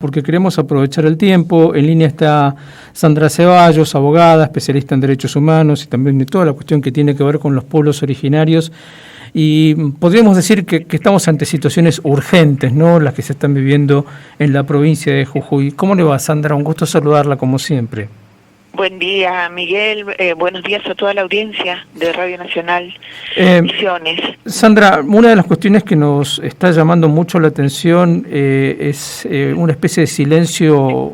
Porque queremos aprovechar el tiempo. En línea está Sandra Ceballos, abogada, especialista en derechos humanos y también de toda la cuestión que tiene que ver con los pueblos originarios. Y podríamos decir que estamos ante situaciones urgentes, ¿no? Las que se están viviendo en la provincia de Jujuy. ¿Cómo le va, Sandra? Un gusto saludarla como siempre. Buen día, Miguel. Buenos días a toda la audiencia de Radio Nacional Misiones. Sandra, una de las cuestiones que nos está llamando mucho la atención es una especie de silencio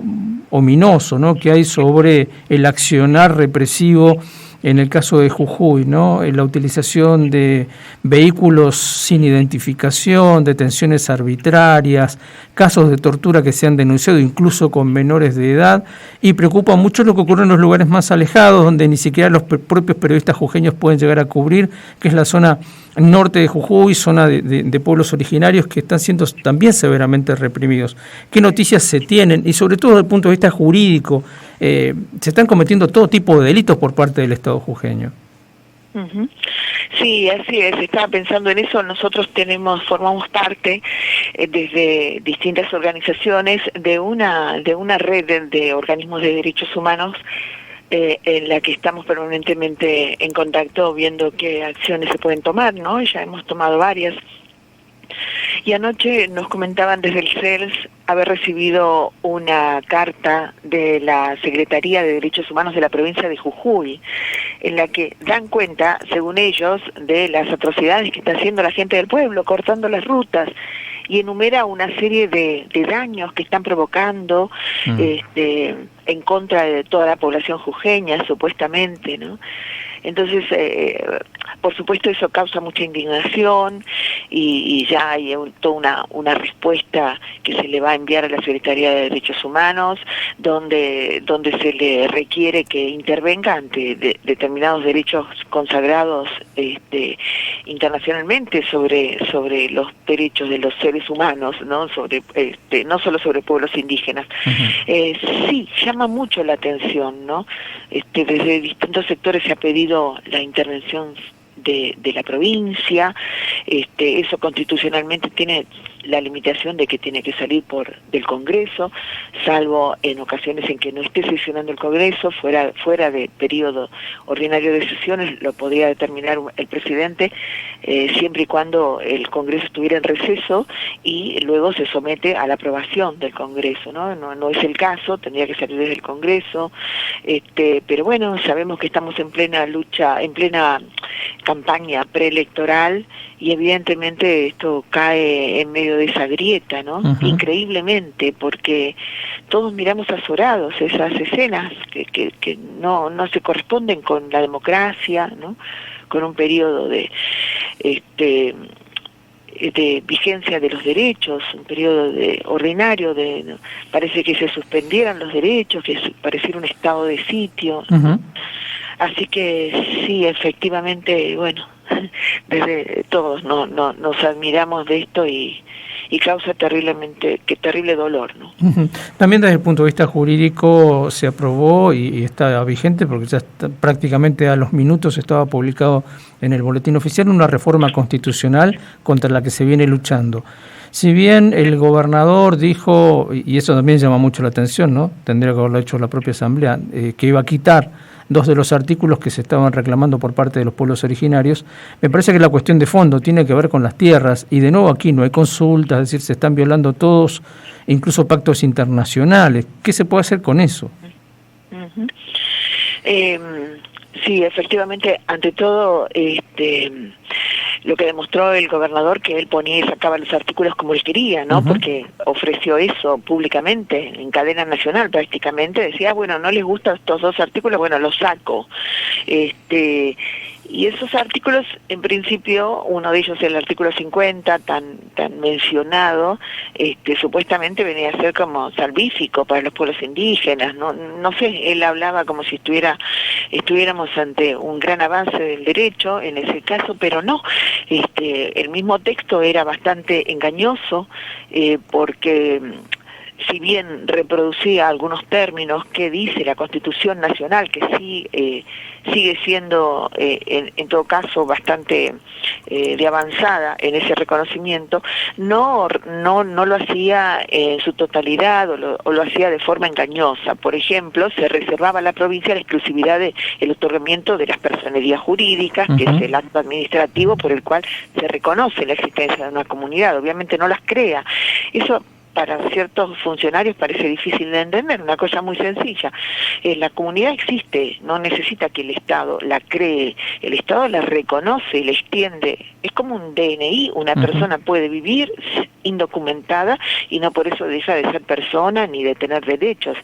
ominoso, ¿no?, que hay sobre el accionar represivo en el caso de Jujuy, ¿no? La utilización de vehículos sin identificación, detenciones arbitrarias, casos de tortura que se han denunciado incluso con menores de edad, y preocupa mucho lo que ocurre en los lugares más alejados, donde ni siquiera los propios periodistas jujeños pueden llegar a cubrir, que es la zona norte de Jujuy, zona de pueblos originarios que están siendo también severamente reprimidos. ¿Qué noticias se tienen? Y sobre todo desde el punto de vista jurídico, se están cometiendo todo tipo de delitos por parte del Estado jujeño. Uh-huh. Sí, así es. Estaba pensando en eso. Nosotros formamos parte desde distintas organizaciones de una red de organismos de derechos humanos en la que estamos permanentemente en contacto viendo qué acciones se pueden tomar, ¿no? Ya hemos tomado varias. Y anoche nos comentaban desde el CELS haber recibido una carta de la Secretaría de Derechos Humanos de la provincia de Jujuy, en la que dan cuenta, según ellos, de las atrocidades que está haciendo la gente del pueblo, cortando las rutas, y enumera una serie de daños que están provocando en contra de toda la población jujeña, supuestamente, ¿no? Entonces, por supuesto, eso causa mucha indignación y ya hay toda una respuesta que se le va a enviar a la Secretaría de Derechos Humanos, donde se le requiere que intervenga ante determinados derechos consagrados internacionalmente sobre los derechos de los seres humanos, ¿no? No solo sobre pueblos indígenas. Uh-huh. Sí, llama mucho la atención, ¿no? Desde distintos sectores se ha pedido la intervención de la provincia. Eso constitucionalmente tiene la limitación de que tiene que salir del Congreso, salvo en ocasiones en que no esté sesionando el Congreso, fuera de periodo ordinario de sesiones, lo podría determinar el presidente, siempre y cuando el Congreso estuviera en receso y luego se somete a la aprobación del Congreso, ¿no? No es el caso, tendría que salir desde el Congreso, pero bueno, sabemos que estamos en plena lucha, en plena campaña preelectoral, y evidentemente esto cae en medio de esa grieta, ¿no? Uh-huh. Increíblemente, porque todos miramos azorados esas escenas que no se corresponden con la democracia, ¿no? Con un periodo de vigencia de los derechos, un periodo ordinario, parece que se suspendieran los derechos, que pareciera un estado de sitio. Uh-huh. Así que sí, efectivamente, bueno, desde todos nos admiramos de esto y causa terrible dolor, ¿no? También desde el punto de vista jurídico se aprobó y está vigente, porque ya prácticamente a los minutos estaba publicado en el boletín oficial, una reforma constitucional contra la que se viene luchando. Si bien el gobernador dijo, y eso también llama mucho la atención, ¿no? Tendría que haberlo hecho la propia Asamblea, que iba a quitar 2 de los artículos que se estaban reclamando por parte de los pueblos originarios, me parece que la cuestión de fondo tiene que ver con las tierras, y de nuevo aquí no hay consultas, es decir, se están violando todos, incluso pactos internacionales. ¿Qué se puede hacer con eso? Uh-huh. Sí, efectivamente, ante todo, lo que demostró el gobernador, que él ponía y sacaba los artículos como él quería, ¿no? Uh-huh. Porque ofreció eso públicamente, en cadena nacional prácticamente, decía, bueno, no les gustan estos 2 artículos, bueno, los saco. Y esos artículos, en principio, uno de ellos, el artículo 50, tan mencionado, supuestamente venía a ser como salvífico para los pueblos indígenas, no sé, él hablaba como si estuviéramos ante un gran avance del derecho en ese caso, pero no, el mismo texto era bastante engañoso, porque si bien reproducía algunos términos que dice la Constitución Nacional, que sí sigue siendo en todo caso bastante de avanzada en ese reconocimiento, no lo hacía en su totalidad o lo hacía de forma engañosa. Por ejemplo, se reservaba a la provincia la exclusividad del otorgamiento de las personerías jurídicas, que es el acto administrativo por el cual se reconoce la existencia de una comunidad. Obviamente no las crea. Eso para ciertos funcionarios parece difícil de entender, una cosa muy sencilla. La comunidad existe, no necesita que el Estado la cree, el Estado la reconoce y la extiende. Es como un DNI, una persona puede vivir indocumentada y no por eso deja de ser persona ni de tener derechos.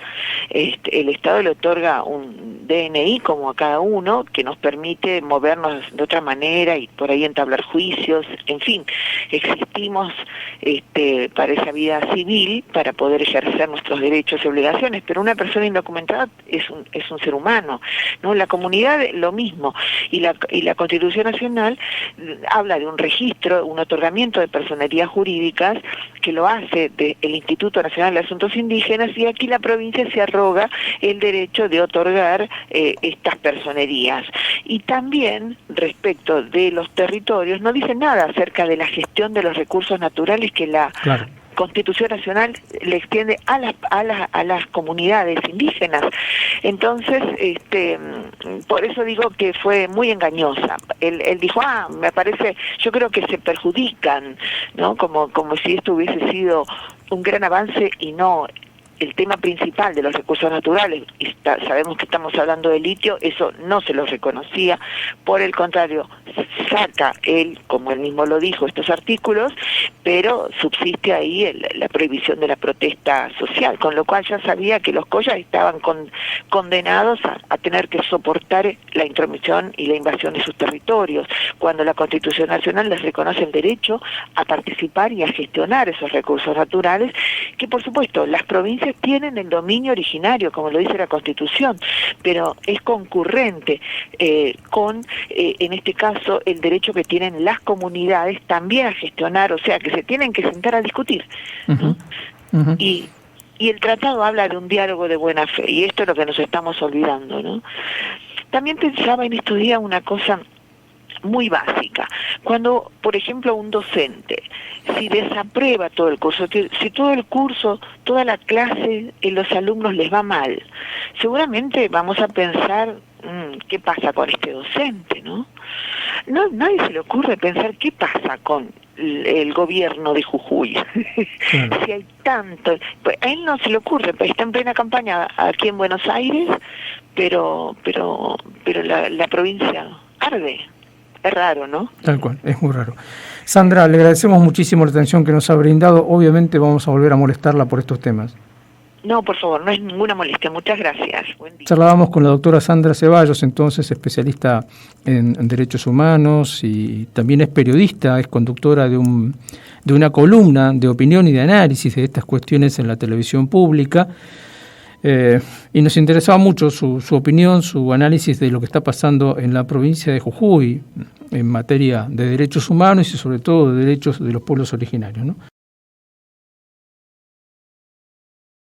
El Estado le otorga un DNI como a cada uno que nos permite movernos de otra manera y por ahí entablar juicios, en fin, existimos para esa vida civil para poder ejercer nuestros derechos y obligaciones, pero una persona indocumentada es un ser humano, ¿no? La comunidad lo mismo, y la Constitución Nacional habla de un registro, un otorgamiento de personerías jurídicas que lo hace el Instituto Nacional de Asuntos Indígenas, y aquí la provincia se arroga el derecho de otorgar estas personerías. Y también respecto de los territorios no dice nada acerca de la gestión de los recursos naturales que la Constitución Nacional le extiende a las comunidades indígenas. Entonces, por eso digo que fue muy engañosa. Él dijo, me parece, yo creo que se perjudican, ¿no? Como si esto hubiese sido un gran avance y no el tema principal de los recursos naturales. Sabemos que estamos hablando de litio, eso no se lo reconocía, por el contrario, saca él, como él mismo lo dijo, estos artículos, pero subsiste ahí la prohibición de la protesta social, con lo cual ya sabía que los collas estaban condenados a tener que soportar la intromisión y la invasión de sus territorios, cuando la Constitución Nacional les reconoce el derecho a participar y a gestionar esos recursos naturales, que por supuesto las provincias tienen el dominio originario, como lo dice la Constitución, pero es concurrente con, en este caso, el derecho que tienen las comunidades también a gestionar, o sea, que se tienen que sentar a discutir. Y el tratado habla de un diálogo de buena fe, y esto es lo que nos estamos olvidando, ¿no? También pensaba en estos días una cosa muy básica. Cuando, por ejemplo, un docente, si desaprueba todo el curso, si todo el curso, toda la clase, los alumnos les va mal, seguramente vamos a pensar, ¿qué pasa con este docente, no? Nadie se le ocurre pensar qué pasa con el gobierno de Jujuy. Si hay tanto, pues a él no se le ocurre, pues está en plena campaña aquí en Buenos Aires, pero la provincia arde. Es raro, ¿no? Tal cual, es muy raro. Sandra, le agradecemos muchísimo la atención que nos ha brindado. Obviamente vamos a volver a molestarla por estos temas. No, por favor, no es ninguna molestia. Muchas gracias. Buen día. Charlábamos con la doctora Sandra Ceballos, entonces especialista en derechos humanos y también es periodista, es conductora de una columna de opinión y de análisis de estas cuestiones en la televisión pública. Y nos interesaba mucho su opinión, su análisis de lo que está pasando en la provincia de Jujuy en materia de derechos humanos y sobre todo de derechos de los pueblos originarios, ¿no?